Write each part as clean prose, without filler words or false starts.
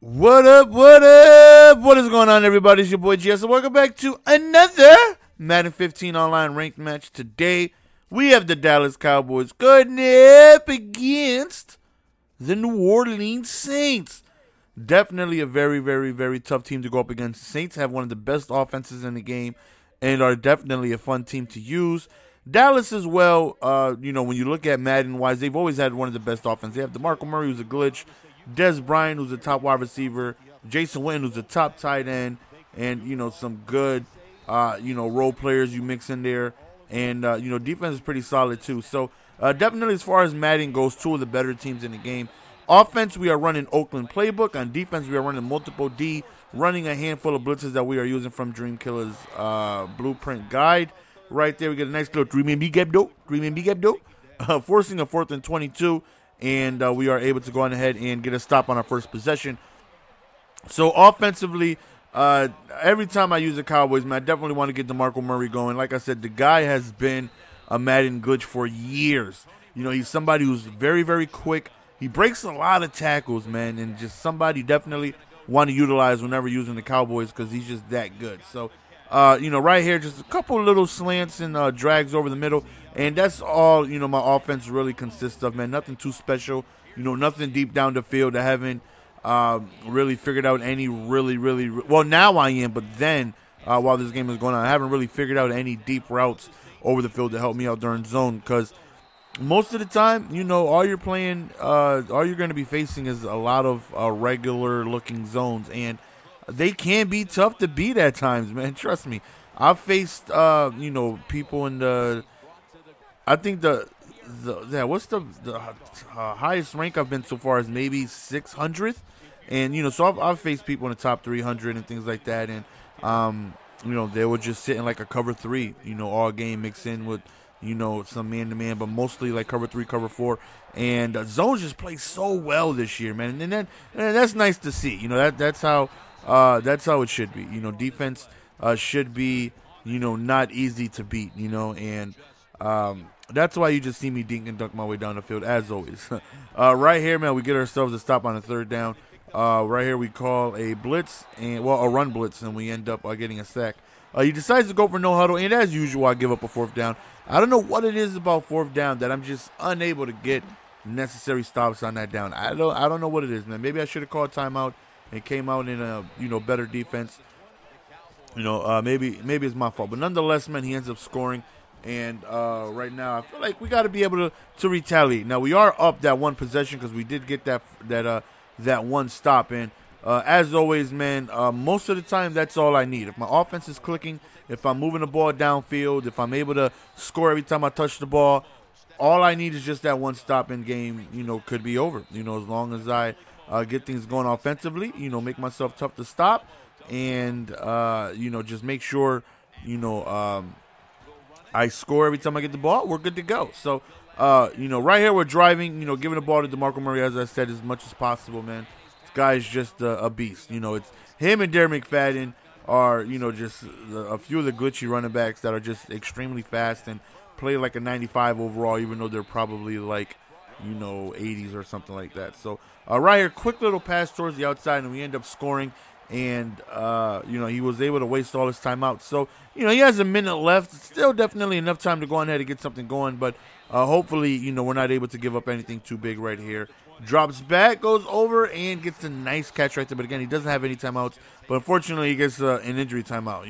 What up, what up? What is going on, everybody? It's your boy GS, and welcome back to another Madden 15 online ranked match. Today, we have the Dallas Cowboys going up against the New Orleans Saints. Definitely a very, very, very tough team to go up against. The Saints have one of the best offenses in the game and are definitely a fun team to use. Dallas as well, when you look at Madden-wise, they've always had one of the best offenses. They have DeMarco Murray, who's a glitch, Des Bryant, who's a top wide receiver, Jason Witten, who's a top tight end, and, some good, role players you mix in there. And, defense is pretty solid, too. So, definitely as far as Madden goes, two of the better teams in the game. Offense, we are running Oakland Playbook. On defense, we are running multiple D, running a handful of blitzes that we are using from Dream Killer's Blueprint Guide. Right there, we get a nice little three-man B-gap dope, forcing a 4th and 22. And we are able to go on ahead and get a stop on our first possession. So offensively, every time I use the Cowboys, man, I definitely want to get DeMarco Murray going. Like I said, the guy has been a Madden glitch for years. He's somebody who's very, very quick. He breaks a lot of tackles, man, and just somebody definitely want to utilize whenever using the Cowboys because he's just that good. So, right here, just a couple little slants and drags over the middle. And that's all, my offense really consists of, man. Nothing too special. Nothing deep down the field. I haven't really figured out any well, now I am, but then while this game is going on, I haven't really figured out any deep routes over the field to help me out during zone because most of the time, all you're playing, all you're going to be facing is a lot of regular-looking zones, and they can be tough to beat at times, man. Trust me. I've faced, people in the – I think what's the highest rank I've been so far is maybe 600th. And, so I've faced people in the top 300 and things like that. And, they would just sit in like a cover 3, all game mixed in with, some man-to-man, but mostly like cover 3, cover 4. And zones just play so well this year, man. And that's nice to see. That's how it should be. Defense should be, not easy to beat, and that's why you just see me dink and dunk my way down the field, as always. Right here, man, we get ourselves a stop on a 3rd down. Right here we call a blitz, a run blitz, and we end up getting a sack. He decides to go for no huddle, and as usual, I give up a 4th down. I don't know what it is about 4th down that I'm just unable to get necessary stops on that down. I don't know what it is, man. Maybe I should have called timeout and came out in a better defense. Maybe it's my fault, but nonetheless, man, he ends up scoring. And right now, I feel like we got to be able to retaliate. Now we are up that one possession because we did get that one stop. And as always, man, most of the time that's all I need. If my offense is clicking, if I'm moving the ball downfield, if I'm able to score every time I touch the ball, all I need is just that one stop in game. Could be over. As long as I get things going offensively, make myself tough to stop, and just make sure I score every time I get the ball, we're good to go. So, right here we're driving, giving the ball to DeMarco Murray, as I said, as much as possible, man. This guy is just a beast. It's him and Darren McFadden are, just a few of the glitchy running backs that are just extremely fast and play like a 95 overall, even though they're probably like, 80s or something like that. So, right here, quick little pass towards the outside, and we end up scoring. And, he was able to waste all his time out. So, he has a minute left. It's still definitely enough time to go on ahead and get something going. But hopefully, we're not able to give up anything too big right here. Drops back, goes over, and gets a nice catch right there. But, again, he doesn't have any timeouts. But, unfortunately, he gets an injury timeout.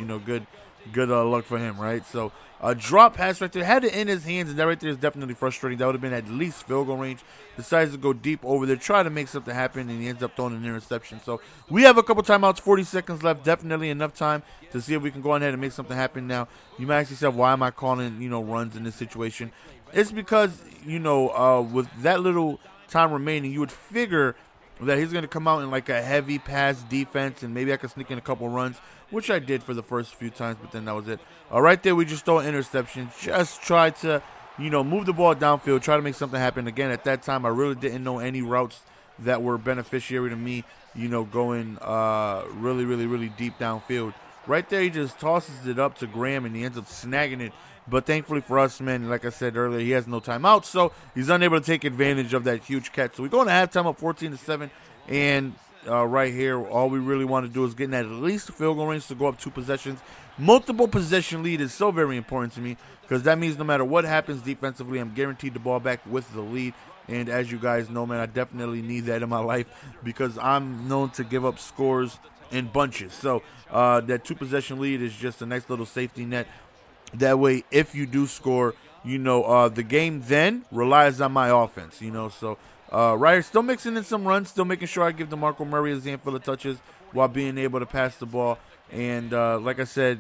Good luck for him, right? So, drop pass right there. Had it in his hands, and that right there is definitely frustrating. That would have been at least field goal range. Decides to go deep over there, try to make something happen, and he ends up throwing an interception. So we have a couple timeouts, 40 seconds left. Definitely enough time to see if we can go ahead and make something happen now. You might ask yourself, why am I calling, runs in this situation? It's because, with that little time remaining, you would figure that he's going to come out in like a heavy pass defense, and maybe I could sneak in a couple runs, which I did for the first few times, but then that was it. Right there, we just throw an interception. Just try to, move the ball downfield, try to make something happen. Again, at that time, I really didn't know any routes that were beneficiary to me, going really, really, really deep downfield. Right there, he just tosses it up to Graham, and he ends up snagging it. But thankfully for us, man, like I said earlier, he has no timeout, so he's unable to take advantage of that huge catch. So we go into halftime up 14-7, and right here. All we really want to do is get in at least the field goal range to go up 2 possessions. Multiple possession lead is so very important to me because that means no matter what happens defensively, I'm guaranteed the ball back with the lead. And as you guys know, man, I definitely need that in my life because I'm known to give up scores in bunches. So that 2 possession lead is just a nice little safety net. That way, if you do score, the game then relies on my offense, So right here, still mixing in some runs, still making sure I give DeMarco Murray his handful of touches while being able to pass the ball. And like I said,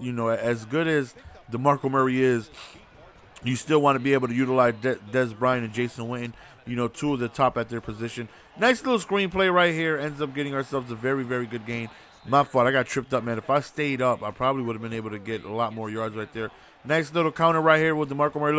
as good as DeMarco Murray is, you still want to be able to utilize Dez Bryant and Jason Witten, 2 of the top at their position. Nice little screenplay right here. Ends up getting ourselves a very, very good gain. My fault. I got tripped up, man. If I stayed up, I probably would have been able to get a lot more yards right there. Nice little counter right here with DeMarco Murray.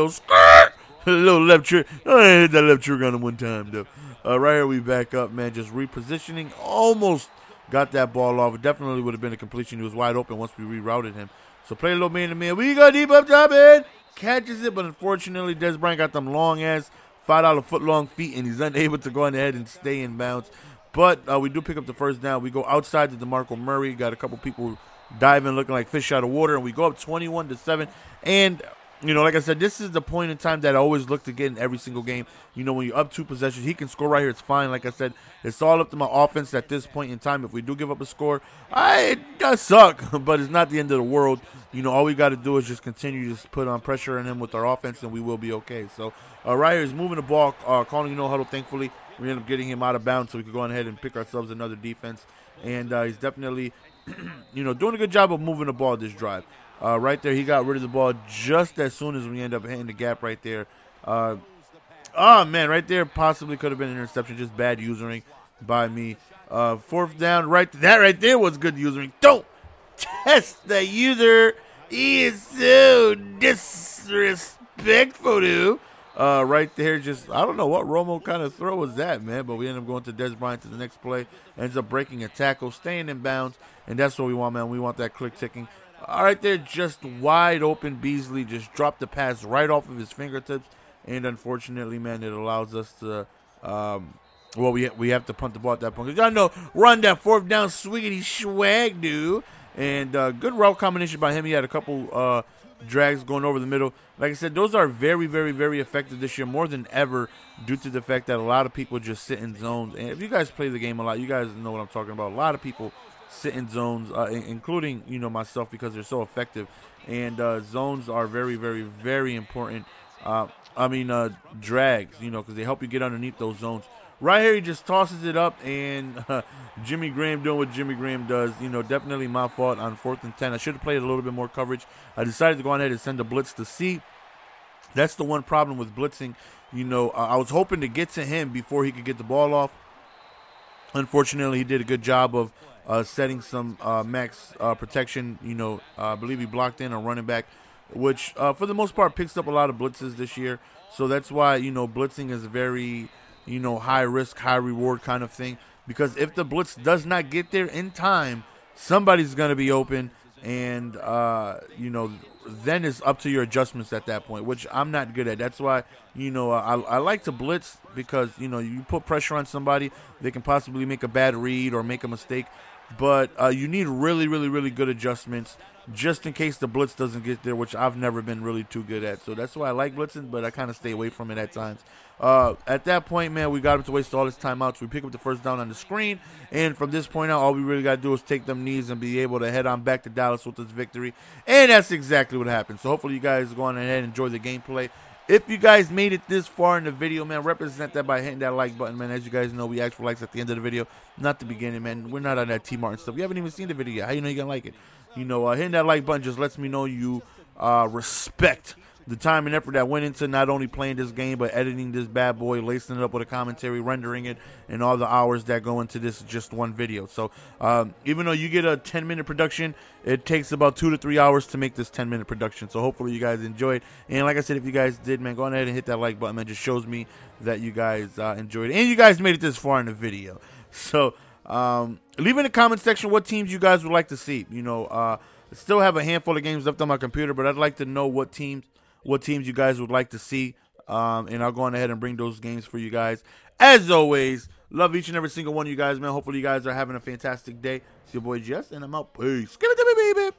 Little left trick. I hit that left trick on him one time, though. Right here we back up, man. Just repositioning. Almost got that ball off. It definitely would have been a completion. He was wide open once we rerouted him. So play a little man-to-man. We got deep up top, man. Catches it, but unfortunately, Dez Bryant got them long-ass, $5-foot-long feet, and he's unable to go on ahead and stay in bounds. But we do pick up the first down. We go outside to DeMarco Murray. Got a couple people diving, looking like fish out of water, and we go up 21-7. And like I said, this is the point in time that I always look to get in every single game. When you're up 2 possessions, he can score right here. It's fine. Like I said, it's all up to my offense at this point in time. If we do give up a score, it does suck, but it's not the end of the world. All we got to do is just continue to put on pressure on him with our offense, and we will be okay. So right here is moving the ball, calling no huddle, thankfully. We end up getting him out of bounds so we could go ahead and pick ourselves another defense. And he's definitely, doing a good job of moving the ball this drive. Right there, he got rid of the ball just as soon as we end up hitting the gap right there. Oh, man, right there possibly could have been an interception. Just bad usering by me. 4th down, that right there was good usering. Don't test the user. He is so disrespectful, dude. Right there, I don't know what Romo kind of throw was that, man, but we end up going to Dez Bryant to the next play. Ends up breaking a tackle, staying in bounds, and that's what we want, man. We want that click ticking. All right there, just wide open. Beasley just dropped the pass right off of his fingertips, and unfortunately, man, it allows us to, we have to punt the ball at that point. Because y'all know, run that 4th down, swiggity swag, dude. And good route combination by him. He had a couple drags going over the middle. Like I said, those are very, very, very effective this year, more than ever, due to the fact that a lot of people just sit in zones. And if you guys play the game a lot, you guys know what I'm talking about. A lot of people sit in zones, including, myself, because they're so effective. And zones are very, very, very important. Drags, because they help you get underneath those zones. Right here, he just tosses it up, and Jimmy Graham doing what Jimmy Graham does. Definitely my fault on 4th and 10. I should have played a little bit more coverage. I decided to go ahead and send a blitz to C. That's the one problem with blitzing. I was hoping to get to him before he could get the ball off. Unfortunately, he did a good job of setting some max protection. I believe he blocked in a running back, which for the most part picks up a lot of blitzes this year. So that's why, blitzing is very, high risk, high reward kind of thing. Because if the blitz does not get there in time, somebody's going to be open. And, then it's up to your adjustments at that point, which I'm not good at. That's why, I like to blitz because, you put pressure on somebody, they can possibly make a bad read or make a mistake. But you need really, really, really good adjustments just in case the blitz doesn't get there, which I've never been really too good at. So that's why I like blitzing, but I kind of stay away from it at times. At that point, man, we got him to waste all his timeouts. We pick up the first down on the screen, and from this point out, all we really got to do is take them knees and be able to head on back to Dallas with this victory. And that's exactly what happened. So hopefully you guys go on ahead and enjoy the gameplay. If you guys made it this far in the video, man, represent that by hitting that like button, man. As you guys know, we ask for likes at the end of the video, not the beginning, man. We're not on that T Martin stuff. You haven't even seen the video yet. How you know you're going to like it? Hitting that like button just lets me know you respect the time and effort that went into not only playing this game, but editing this bad boy, lacing it up with a commentary, rendering it, and all the hours that go into this just one video. So even though you get a 10-minute production, it takes about 2 to 3 hours to make this 10-minute production. So hopefully you guys enjoy it. And like I said, if you guys did, man, go ahead and hit that like button, man. It just shows me that you guys enjoyed it. And you guys made it this far in the video. So leave in the comment section what teams you guys would like to see. I still have a handful of games left on my computer, but I'd like to know what teams you guys would like to see, and I'll go on ahead and bring those games for you guys. As always, love each and every single one of you guys, man. Hopefully you guys are having a fantastic day. It's your boy Jess, and I'm out. Peace. Give it to me, baby.